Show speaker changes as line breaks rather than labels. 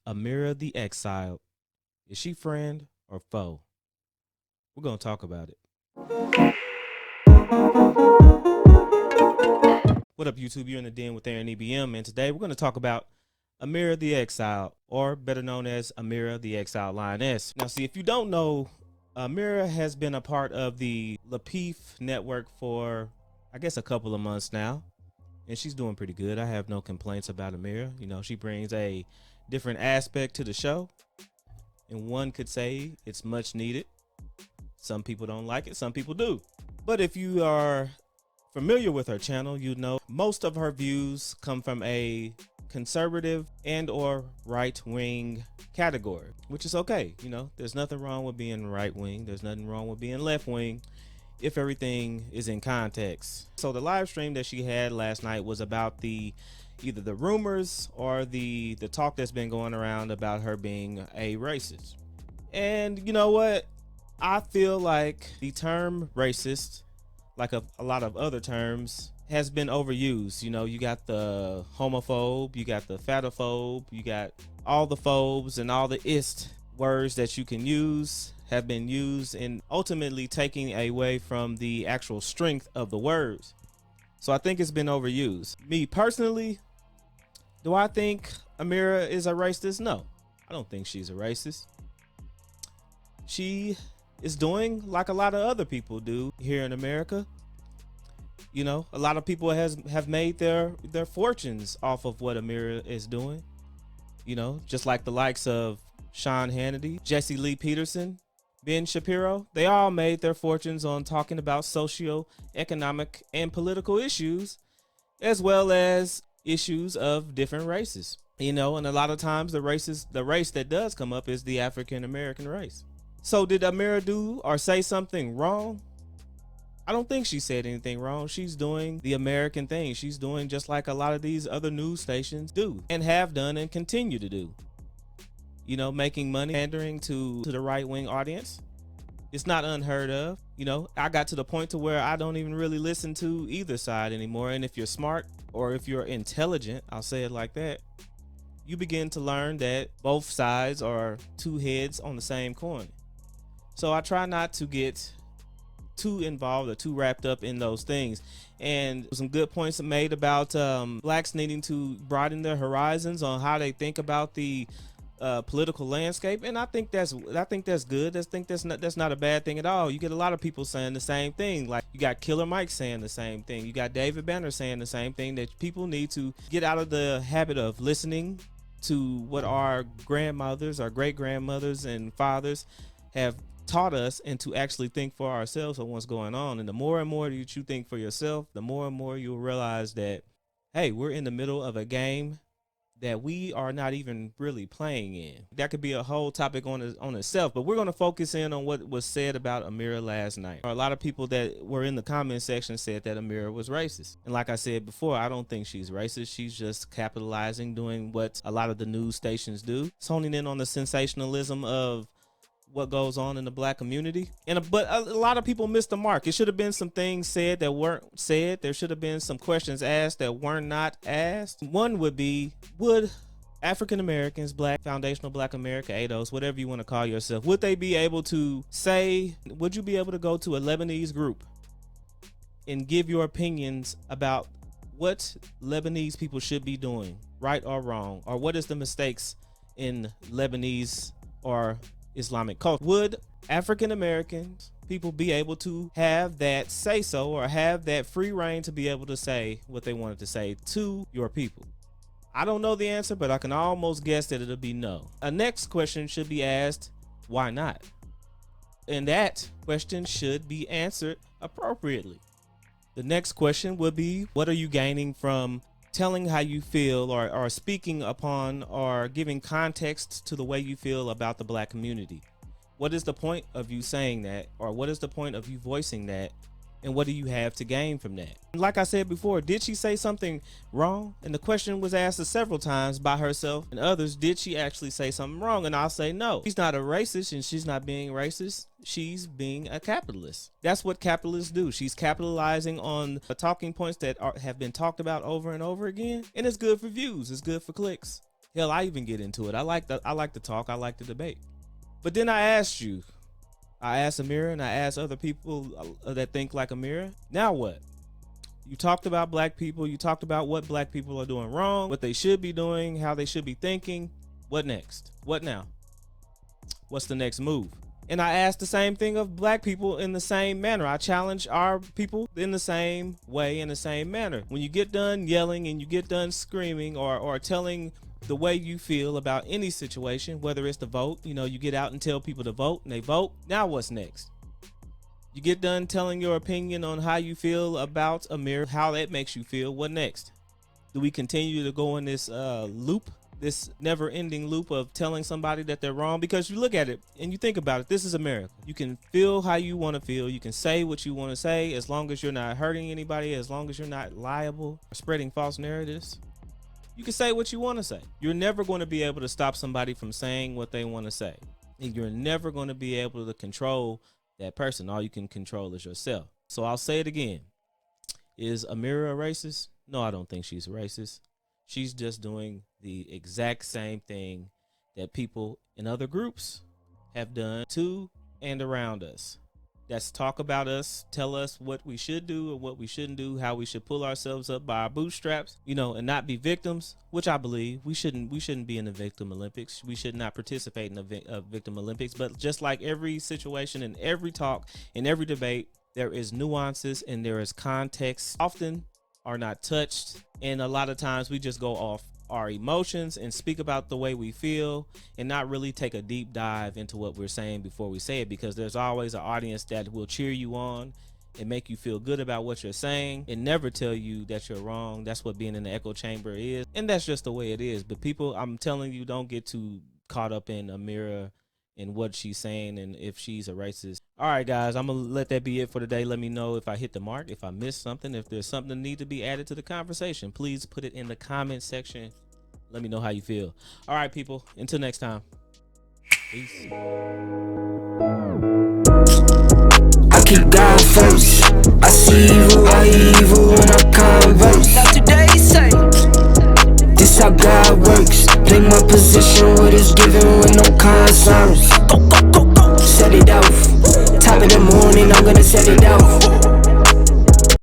Ameera the Exiled. Is she friend or foe? We're going to talk about it. What up, YouTube? You're in the den with Aaron EBM, and today we're going to talk about Ameera the Exiled, or better known as Ameera the Exiled Lioness. Now, see, if you don't know, Ameera has been a part of the Lapeef network for, I guess, a couple of months now, and she's doing pretty good. I have no complaints about Ameera. You know, she brings a different aspect to the show, and one could say it's much needed. Some people don't like it, some people do. But if you are familiar with her channel, you know most of her views come from a conservative and or right-wing category, which is okay. You know, there's nothing wrong with being right-wing. There's nothing wrong with being left-wing if everything is in context. So the live stream that she had last night was about either the rumors or the talk that's been going around about her being a racist. And you know what? I feel like the term racist, like a lot of other terms, has been overused. You know, you got the homophobe, you got the fatophobe, you got all the phobes, and all the ist words that you can use have been used in ultimately taking away from the actual strength of the words. So I think it's been overused. Me personally, do I think Ameera is a racist? No, I don't think she's a racist. She is doing like a lot of other people do here in America. You know, a lot of people have made their fortunes off of what Ameera is doing. You know, just like the likes of Sean Hannity, Jesse Lee Peterson, Ben Shapiro. They all made their fortunes on talking about socio-economic and political issues, as well as issues of different races. You know, and a lot of times the race that does come up is the African American race. So did Ameera do or say something wrong? I don't think she said anything wrong. She's doing the American thing. She's doing just like a lot of these other news stations do and have done and continue to do. You know, making money, pandering to the right-wing audience. It's not unheard of. You know, I got to the point to where I don't even really listen to either side anymore. And if you're smart or if you're intelligent, I'll say it like that, you begin to learn that both sides are two heads on the same coin. So I try not to get too involved or too wrapped up in those things. And some good points made about blacks needing to broaden their horizons on how they think about the political landscape, and I think that's good. I think that's not a bad thing at all. You get a lot of people saying the same thing. Like you got Killer Mike saying the same thing. You got David Banner saying the same thing, that people need to get out of the habit of listening to what our grandmothers, our great grandmothers and fathers have taught us, and to actually think for ourselves on what's going on. And the more and more that you think for yourself, the more and more you'll realize that, hey, we're in the middle of a game that we are not even really playing in. That could be a whole topic on itself, but we're going to focus in on what was said about Ameera last night. A lot of people that were in the comment section said that Ameera was racist. And like I said before, I don't think she's racist. She's just capitalizing, doing what a lot of the news stations do, honing in on the sensationalism of what goes on in the black community. But a lot of people missed the mark. It should have been some things said that weren't said. There should have been some questions asked that were not asked. One would be, would African Americans, black, foundational black America, ADOS, whatever you want to call yourself, would they be able to say, would you be able to go to a Lebanese group and give your opinions about what Lebanese people should be doing, right or wrong, or what is the mistakes in Lebanese or Islamic culture? Would African Americans people be able to have that say so, or have that free reign to be able to say what they wanted to say to your people? I don't know the answer, but I can almost guess that it'll be no. A next question should be asked, why not? And that question should be answered appropriately. The next question would be, what are you gaining from telling how you feel, or speaking upon or giving context to the way you feel about the black community? What is the point of you saying that, or what is the point of you voicing that, and what do you have to gain from that? Like I said before, did she say something wrong? And the question was asked several times by herself and others. Did she actually say something wrong? And I'll say no. She's not a racist, and she's not being racist. She's being a capitalist. That's what capitalists do. She's capitalizing on the talking points that have been talked about over and over again. And it's good for views. It's good for clicks. Hell, I even get into it. I like to talk. I like to debate. But then I asked Ameera, and I asked other people that think like Ameera. Now what? You talked about black people. You talked about what black people are doing wrong, what they should be doing, how they should be thinking. What next? What now? What's the next move? And I asked the same thing of black people in the same manner. I challenge our people in the same way, in the same manner. When you get done yelling and you get done screaming or telling the way you feel about any situation, whether it's the vote, you get out and tell people to vote and they vote. Now what's next? You get done telling your opinion on how you feel about Ameera, how that makes you feel. What next? Do we continue to go in this loop? This never-ending loop of telling somebody that they're wrong? Because you look at it and you think about it, this is America. You can feel how you want to feel. You can say what you want to say as long as you're not hurting anybody, as long as you're not liable or spreading false narratives. You can say what you want to say. You're never going to be able to stop somebody from saying what they want to say. And you're never going to be able to control that person. All you can control is yourself. So I'll say it again. Is Ameera a racist? No, I don't think she's a racist. She's just doing the exact same thing that people in other groups have done to and around us. That's talk about us, tell us what we should do and what we shouldn't do, how we should pull ourselves up by our bootstraps, and not be victims, which I believe we shouldn't be in the victim Olympics. We should not participate in the victim Olympics. But just like every situation and every talk and every debate, there is nuances and there is context. Often are not touched, and a lot of times we just go off our emotions and speak about the way we feel and not really take a deep dive into what we're saying before we say it, because there's always an audience that will cheer you on and make you feel good about what you're saying and never tell you that you're wrong. That's what being in the echo chamber is, and that's just the way it is. But people, I'm telling you, don't get too caught up in Ameera and what she's saying and if she's a racist. All right, guys, I'm going to let that be it for today. Let me know if I hit the mark, if I missed something, if there's something that needs to be added to the conversation. Please put it in the comment section. Let me know how you feel. All right, people, until next time. Peace.
I keep God first. I see evil when I converse. Now today say, this how God works. Play my position, what is given with no concerns. Go, set it off. Top of the morning, I'm gonna set it off.